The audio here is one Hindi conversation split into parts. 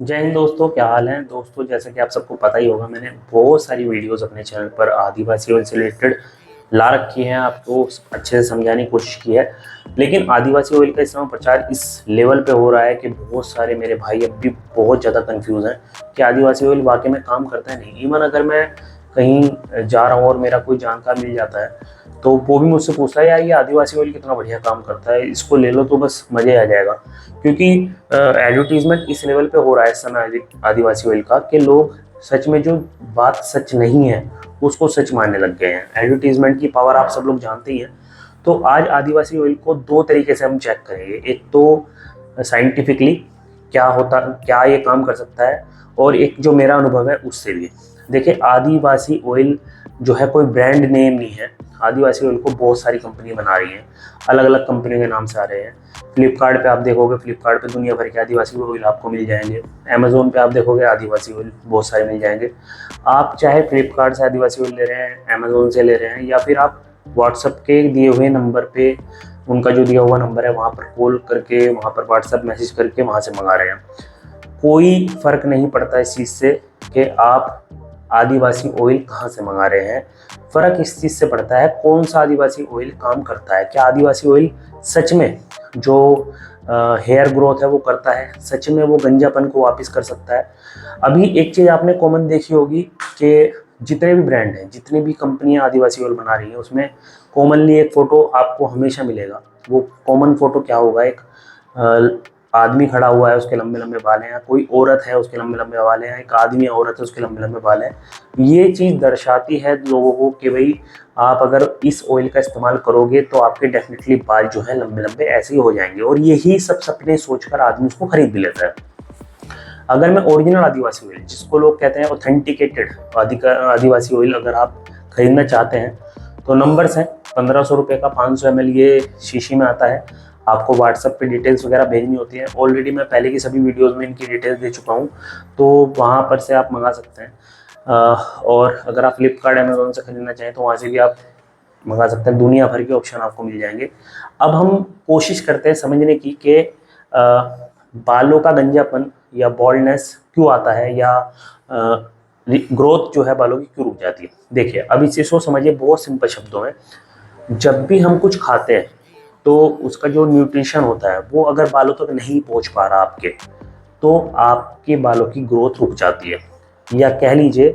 जय हिंद दोस्तों, क्या हाल है दोस्तों। जैसा कि आप सबको पता ही होगा, मैंने बहुत सारी वीडियोस अपने चैनल पर आदिवासी ऑयल से रिलेटेड ला रखी हैं, आपको अच्छे से समझाने की कोशिश की है। लेकिन आदिवासी ऑयल का इस समय प्रचार इस लेवल पे हो रहा है कि बहुत सारे मेरे भाई अब भी बहुत ज़्यादा कंफ्यूज हैं कि आदिवासी ऑयल वाकई में काम करता है नहीं। इवन अगर मैं कहीं जा रहा हूँ और मेरा कोई जानकार मिल जाता है तो वो भी मुझसे पूछता है, यार ये आदिवासी ऑयल कितना बढ़िया काम करता है, इसको ले लो तो बस मज़े आ जाएगा। क्योंकि एडवर्टीजमेंट इस लेवल पे हो रहा है इस समय आदिवासी ऑयल का कि लोग सच में जो बात सच नहीं है उसको सच मानने लग गए हैं। एडवर्टीजमेंट की पावर आप सब लोग जानते ही हैं। तो आज आदिवासी ऑयल को दो तरीके से हम चेक करेंगे। एक तो साइंटिफिकली क्या ये काम कर सकता है, और एक जो मेरा अनुभव है उससे भी। देखिए, आदिवासी ऑयल जो है कोई ब्रांड नेम नहीं है। आदिवासी ऑयल को बहुत सारी कंपनी बना रही हैं, अलग अलग कंपनियों के नाम से आ रहे हैं। फ्लिपकार्ट पे आप देखोगे, फ्लिपकार्ट पे दुनिया भर के आदिवासी ऑयल आपको मिल जाएंगे। अमेजोन पे आप देखोगे आदिवासी ऑयल बहुत सारे मिल जाएंगे। आप चाहे फ्लिपकार्ट से आदिवासी ऑयल ले रहे हैं, अमेजोन से ले रहे हैं, या फिर आप व्हाट्सएप के दिए हुए नंबर पे, उनका जो दिया हुआ नंबर है वहाँ पर कॉल करके, वहाँ पर व्हाट्सएप मैसेज करके वहाँ से मंगा रहे हैं, कोई फ़र्क नहीं पड़ता इस चीज़ से कि आप आदिवासी ऑयल कहाँ से मंगा रहे हैं। फ़र्क इस चीज़ से पड़ता है कौन सा आदिवासी ऑयल काम करता है। क्या आदिवासी ऑयल सच में जो हेयर ग्रोथ है वो करता है, सच में वो गंजापन को वापस कर सकता है। अभी एक चीज़ आपने कॉमन देखी होगी कि जितने भी ब्रांड हैं, जितनी भी कंपनियां आदिवासी ऑयल बना रही हैं, उसमें कॉमनली एक फ़ोटो आपको हमेशा मिलेगा। वो कॉमन फ़ोटो क्या होगा? एक आदमी खड़ा हुआ है, उसके लंबे लंबे बाल हैं, या कोई औरत है उसके लंबे लंबे बाल हैं, एक आदमी या औरत है उसके लंबे लंबे बाल हैं। ये चीज़ दर्शाती है लोगों को कि भाई आप अगर इस ऑयल का इस्तेमाल करोगे तो आपके डेफिनेटली बाल जो है लंबे लंबे ऐसे ही हो जाएंगे, और यही सब सपने सोचकर आदमी उसको खरीद भी लेता है। अगर मैं ओरिजिनल आदिवासी ऑयल, जिसको लोग कहते हैं ऑथेंटिकेटेड आदिवासी ऑयल, अगर आप खरीदना चाहते हैं तो नंबर्स हैं। 1500 रुपये का 500 ml ये शीशी में आता है। आपको व्हाट्सएप पे डिटेल्स वगैरह भेजनी होती है। ऑलरेडी मैं पहले की सभी वीडियोस में इनकी डिटेल्स दे चुका हूँ, तो वहाँ पर से आप मंगा सकते हैं। और अगर आप फ्लिपकार्ट अमेजोन से खरीदना चाहें तो वहाँ से भी आप मंगा सकते हैं। दुनिया भर के ऑप्शन आपको मिल जाएंगे। अब हम कोशिश करते हैं समझने की कि बालों का गंजापन या बॉल्डनेस क्यों आता है, या ग्रोथ जो है बालों की क्यों रुक जाती है। देखिए, अब इस चीज़ को समझिए बहुत सिंपल शब्दों में। जब भी हम कुछ खाते हैं तो उसका जो न्यूट्रिशन होता है वो अगर बालों तक नहीं पहुंच पा रहा आपके, तो आपके बालों की ग्रोथ रुक जाती है। या कह लीजिए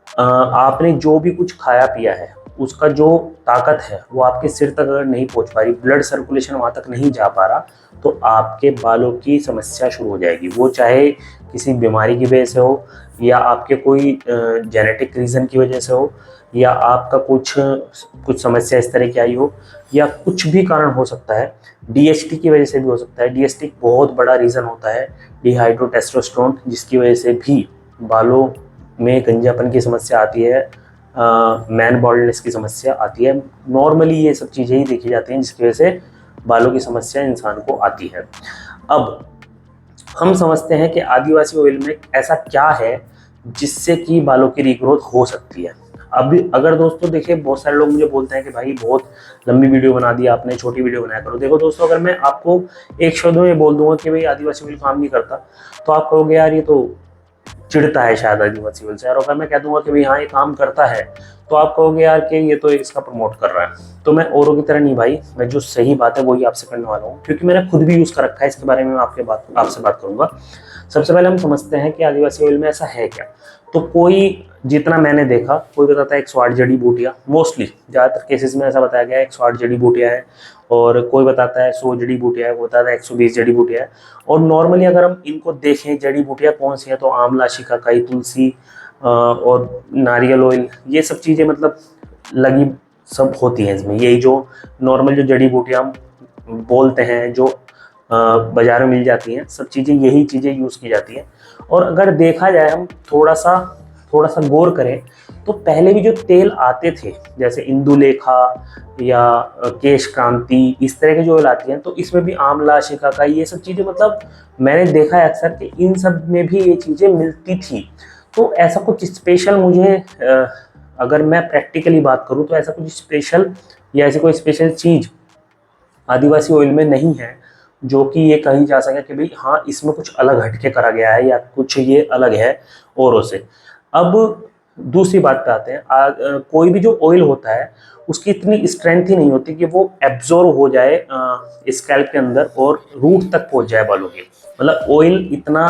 आपने जो भी कुछ खाया पिया है उसका जो ताकत है वो आपके सिर तक अगर नहीं पहुंच पा रही, ब्लड सर्कुलेशन वहाँ तक नहीं जा पा रहा, तो आपके बालों की समस्या शुरू हो जाएगी। वो चाहे किसी बीमारी की वजह से हो, या आपके कोई जेनेटिक रीज़न की वजह से हो, या आपका कुछ समस्या इस तरह की आई हो, या कुछ भी कारण हो सकता है। डीएचटी की वजह से भी हो सकता है। डीएचटी बहुत बड़ा रीज़न होता है, डिहाइड्रोटेस्टोस्टेरोन, जिसकी वजह से भी बालों में गंजापन की समस्या आती है, मैन बॉल्डनेस की समस्या आती है। नॉर्मली ये सब चीज़ें ही देखी जाती हैं जिसकी वजह से बालों की समस्या इंसान को आती है। अब हम समझते हैं कि आदिवासी ऑयल में ऐसा क्या है जिससे कि बालों की रीग्रोथ हो सकती है। अभी अगर दोस्तों देखिए, बहुत सारे लोग मुझे बोलते हैं कि भाई बहुत लंबी वीडियो बना दी आपने, छोटी वीडियो बनाया करो। देखो दोस्तों, अगर मैं आपको एक शब्द में बोल दूंगा कि भाई आदिवासी ऑयल काम नहीं करता, तो आप कहोगे यार ये तो चिढ़ता है शायद आदिवासी ऑयल से। और अगर मैं कह दूंगा कि भाई हाँ ये काम करता है, तो आप कहोगे यार कि ये तो इसका प्रमोट कर रहा है। तो मैं औरों की तरह नहीं भाई, मैं जो सही बात है वही आपसे करने वाला हूँ, क्योंकि मैंने खुद भी यूज़ कर रखा है। इसके बारे में मैं आपसे बात करूंगा। सबसे पहले हम समझते हैं कि आदिवासी ऑयल में ऐसा है क्या। तो कोई, जितना मैंने देखा, कोई बताता है 108 जड़ी बूटियाँ, मोस्टली ज़्यादातर केसेस में ऐसा बताया गया है 108 जड़ी बूटियाँ हैं। और कोई बताता है 100 जड़ी बूटियाँ है, कोई बताता है 120 जड़ी बूटियाँ है। और नॉर्मली अगर हम इनको देखें जड़ी बूटियाँ कौन सी है, तो आंवला, शिकाकाई, तुलसी और नारियल ऑयल, ये सब चीज़ें मतलब लगी सब होती हैं इसमें। यही जो नॉर्मल जो जड़ी बूटियाँ हम बोलते हैं, जो बाजार में मिल जाती हैं, सब चीज़ें यही चीज़ें यूज़ की जाती हैं। और अगर देखा जाए, हम थोड़ा सा गौर करें, तो पहले भी जो तेल आते थे जैसे इंदुलेखा या केश क्रांति, इस तरह के जो ऑयल आती हैं, तो इसमें भी आंवला, शिकाकाई, ये सब चीज़ें मतलब मैंने देखा है अक्सर कि इन सब में भी ये चीज़ें मिलती थी। तो ऐसा कुछ स्पेशल मुझे अगर मैं प्रैक्टिकली बात करूँ तो ऐसा कुछ स्पेशल या ऐसी कोई स्पेशल चीज़ आदिवासी ऑयल में नहीं है। जो कि ये कही जा सके कि भाई हाँ इसमें कुछ अलग हटके करा गया है या कुछ ये अलग है औरों से। अब दूसरी बात पे आते हैं, कोई भी जो ऑयल होता है उसकी इतनी स्ट्रेंथ ही नहीं होती कि वो एब्जॉर्ब हो जाए स्कैल्प के अंदर और रूट तक पहुंच जाए बालों के। मतलब ऑयल इतना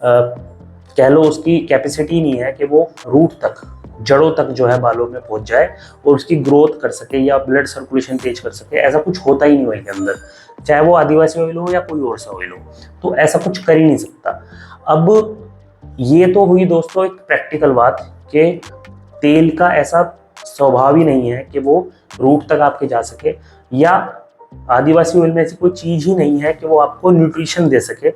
कह लो उसकी कैपेसिटी नहीं है कि वो रूट तक, जड़ों तक जो है बालों में पहुंच जाए और उसकी ग्रोथ कर सके या ब्लड सर्कुलेशन तेज कर सके। ऐसा कुछ होता ही नहीं ऑयल के अंदर, चाहे वो आदिवासी ऑयल हो या कोई और सा ऑयल हो, तो ऐसा कुछ कर ही नहीं सकता। अब ये तो हुई दोस्तों एक प्रैक्टिकल बात कि तेल का ऐसा स्वभाव ही नहीं है कि वो रूट तक आपके जा सके, या आदिवासी ऑयल में ऐसी कोई चीज ही नहीं है कि वो आपको न्यूट्रिशन दे सके,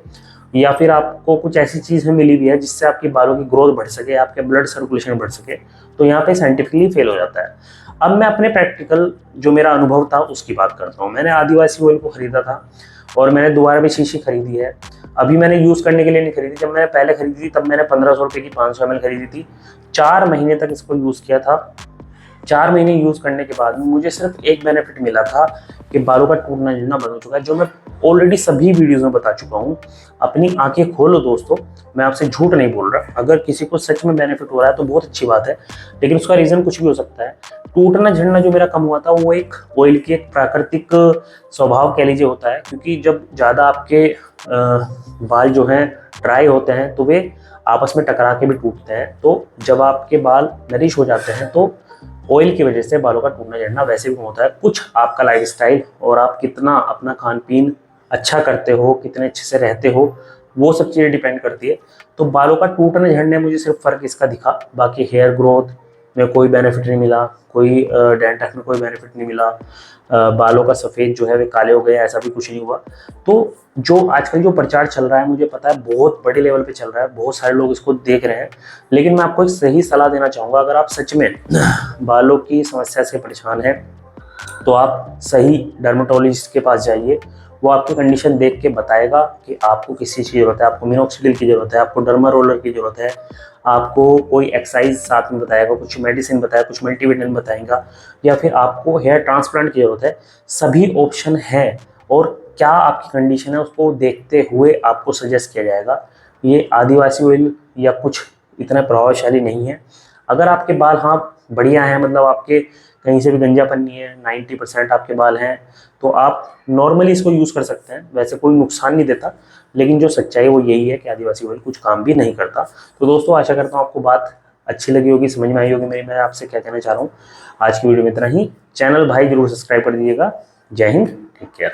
या फिर आपको कुछ ऐसी चीज में मिली हुई है जिससे आपके बालों की ग्रोथ बढ़ सके, आपके ब्लड सर्कुलेशन बढ़ सके। तो यहाँ पे साइंटिफिकली फेल हो जाता है। अब मैं अपने प्रैक्टिकल जो मेरा अनुभव था उसकी बात करता हूँ। मैंने आदिवासी ऑयल को खरीदा था और मैंने दोबारा भी शीशी खरीदी है। अभी मैंने यूज़ करने के लिए नहीं खरीदी, जब मैंने पहले खरीदी थी तब मैंने 1500 रुपये की 500 ml खरीदी थी। 4 महीने तक इसको यूज़ किया था। 4 महीने यूज़ करने के बाद में मुझे सिर्फ एक बेनिफिट मिला था कि बालों का टूटना झड़ना बंद हो चुका है, जो मैं ऑलरेडी सभी वीडियोज़ में बता चुका हूँ। अपनी आंखें खोलो दोस्तों, मैं आपसे झूठ नहीं बोल रहा। अगर किसी को सच में बेनिफिट हो रहा है तो बहुत अच्छी बात है, लेकिन उसका रीज़न कुछ भी हो सकता है। टूटना झड़ना जो मेरा कम हुआ था वो एक ऑयल की एक प्राकृतिक स्वभाव कह लीजिए होता है, क्योंकि जब ज़्यादा आपके बाल जो हैं ड्राई होते हैं तो वे आपस में टकरा के भी टूटते हैं। तो जब आपके बाल नरिश हो जाते हैं तो ऑयल की वजह से बालों का टूटना झड़ना वैसे भी होता है। कुछ आपका लाइफस्टाइल और आप कितना अपना खान पीन अच्छा करते हो, कितने अच्छे से रहते हो, वो सब चीज़ें डिपेंड करती है। तो बालों का टूटने झड़ने मुझे सिर्फ फ़र्क इसका दिखा, बाकी हेयर ग्रोथ में कोई बेनिफिट नहीं मिला, कोई डेंटल में कोई बेनिफिट नहीं मिला, बालों का सफ़ेद जो है वे काले हो गए, ऐसा भी कुछ नहीं हुआ। तो जो आजकल जो प्रचार चल रहा है मुझे पता है बहुत बड़े लेवल पे चल रहा है, बहुत सारे लोग इसको देख रहे हैं, लेकिन मैं आपको एक सही सलाह देना चाहूँगा। अगर आप सच में बालों की समस्या से परेशान हैं तो आप सही डर्मेटोलॉजिस्ट के पास जाइए। वो आपकी कंडीशन देख के बताएगा कि आपको किस चीज़ की ज़रूरत है, आपको मिनोक्सिडिल की ज़रूरत है, आपको डर्मा रोलर की ज़रूरत है, आपको कोई एक्सरसाइज साथ में बताएगा, कुछ मेडिसिन बताएगा, कुछ मल्टीविटामिन बताएगा, या फिर आपको हेयर ट्रांसप्लांट की ज़रूरत है। सभी ऑप्शन हैं और क्या आपकी कंडीशन है उसको देखते हुए आपको सजेस्ट किया जाएगा। ये आदिवासी ऑयल या कुछ इतना प्रभावशाली नहीं है। अगर आपके बाल हाँ बढ़िया हैं, मतलब आपके कहीं से भी गंजापन नहीं है, 90% आपके बाल हैं, तो आप नॉर्मली इसको यूज़ कर सकते हैं, वैसे कोई नुकसान नहीं देता। लेकिन जो सच्चाई वो यही है कि आदिवासी ऑयल कुछ काम भी नहीं करता। तो दोस्तों आशा करता हूँ आपको बात अच्छी लगी होगी, समझ में आई होगी मेरी, मैं आपसे क्या कहना चाह रहा हूँ। आज की वीडियो में इतना ही। चैनल भाई जरूर सब्सक्राइब कर दीजिएगा। जय हिंद, टेक केयर।